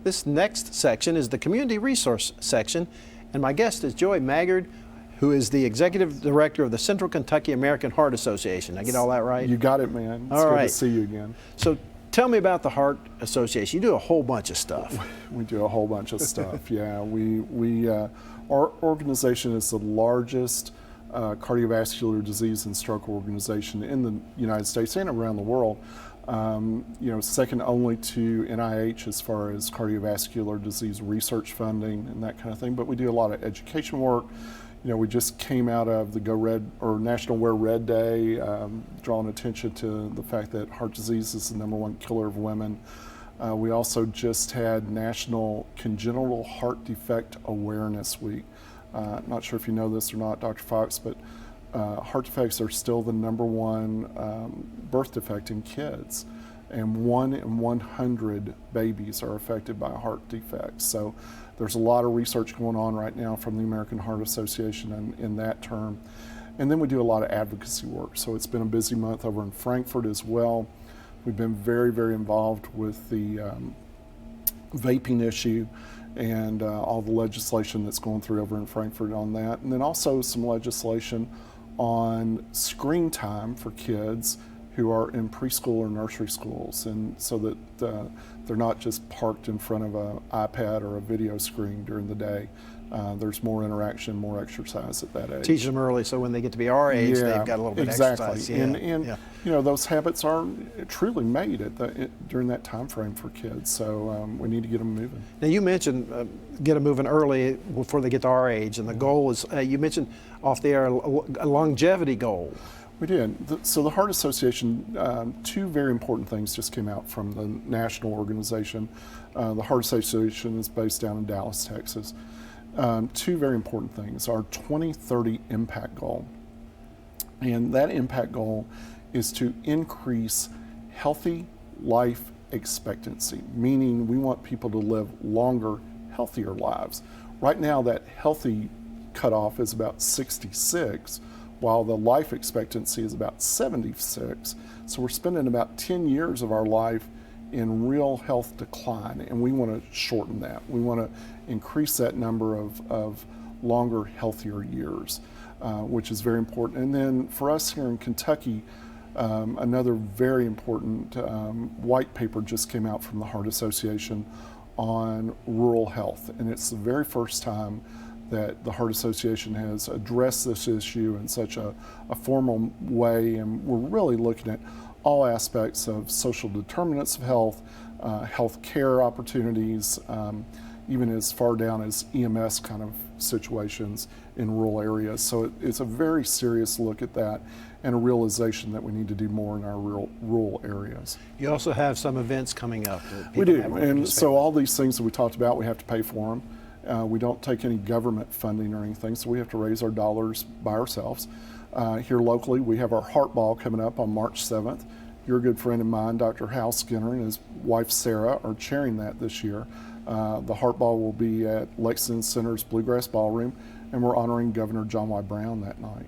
This next section is the Community Resource section, and my guest is Joey Maggard, who is the Executive Director of the Central Kentucky American Heart Association. Did I get all that right? You got it, man. It's good to see you again. So tell me about the Heart Association. You do a whole bunch of stuff. We do a whole bunch of stuff, yeah. Our organization is the largest cardiovascular disease and stroke organization in the United States and around the world. Second only to NIH as far as cardiovascular disease research funding and that kind of thing. But we do a lot of education work. We just came out of the Go Red or National Wear Red Day, drawing attention to the fact that heart disease is the #1 killer of women. We also just had National Congenital Heart Defect Awareness Week. Not sure if you know this or not, Dr. Fox, but heart defects are still the #1 birth defect in kids, and 1 in 100 babies are affected by heart defects. So there's a lot of research going on right now from the American Heart Association in that term. And then we do a lot of advocacy work. So it's been a busy month over in Frankfurt as well. We've been very, very involved with the vaping issue and all the legislation that's going through over in Frankfurt on that. And then also some legislation on screen time for kids who are in preschool or nursery schools, and so that they're not just parked in front of an iPad or a video screen during the day. There's more interaction, more exercise at that age. Teach them early so when they get to be our age, they've got a little bit of exercise. And those habits are truly made during that time frame for kids, so we need to get them moving. Now you mentioned get them moving early before they get to our age, and the goal is, you mentioned off the air, a longevity goal. We did. So the Heart Association, two very important things just came out from the national organization. The Heart Association is based down in Dallas, Texas. Two very important things. Our 2030 impact goal. And that impact goal is to increase healthy life expectancy, meaning we want people to live longer, healthier lives. Right now, that healthy cutoff is about 66, while the life expectancy is about 76. So we're spending about 10 years of our life in real health decline, and we want to shorten that. We want to increase that number of longer, healthier years, which is very important. And then for us here in Kentucky, another very important white paper just came out from the Heart Association on rural health, and it's the very first time that the Heart Association has addressed this issue in such a formal way, and we're really looking at all aspects of social determinants of health, health care opportunities, even as far down as EMS kind of situations in rural areas. So it's a very serious look at that and a realization that we need to do more in our rural areas. You also have some events coming up. We do, and so all these things that we talked about, we have to pay for them. We don't take any government funding or anything, so we have to raise our dollars by ourselves. Here locally, we have our Heart Ball coming up on March 7th. Your good friend of mine, Dr. Hal Skinner, and his wife Sarah are chairing that this year. The Heart Ball will be at Lexington Center's Bluegrass Ballroom, and we're honoring Governor John Y. Brown that night,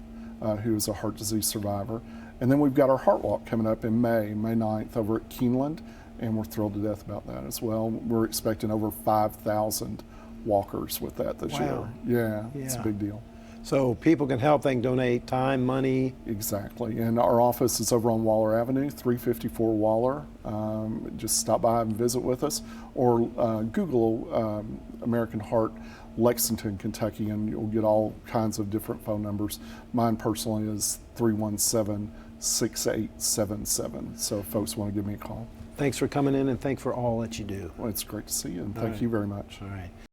who is a heart disease survivor. And then we've got our Heart Walk coming up in May 9th over at Keeneland, and we're thrilled to death about that as well. We're expecting over 5,000 walkers with that this year. Yeah, it's a big deal. So people can help, they can donate time, money. Exactly, and our office is over on Waller Avenue, 354 Waller. Just stop by and visit with us, or Google American Heart Lexington, Kentucky, and you'll get all kinds of different phone numbers. Mine personally is 317-6877, so if folks want to give me a call. Thanks for coming in, and thanks for all that you do. Well, it's great to see you, and thank you very much. All right.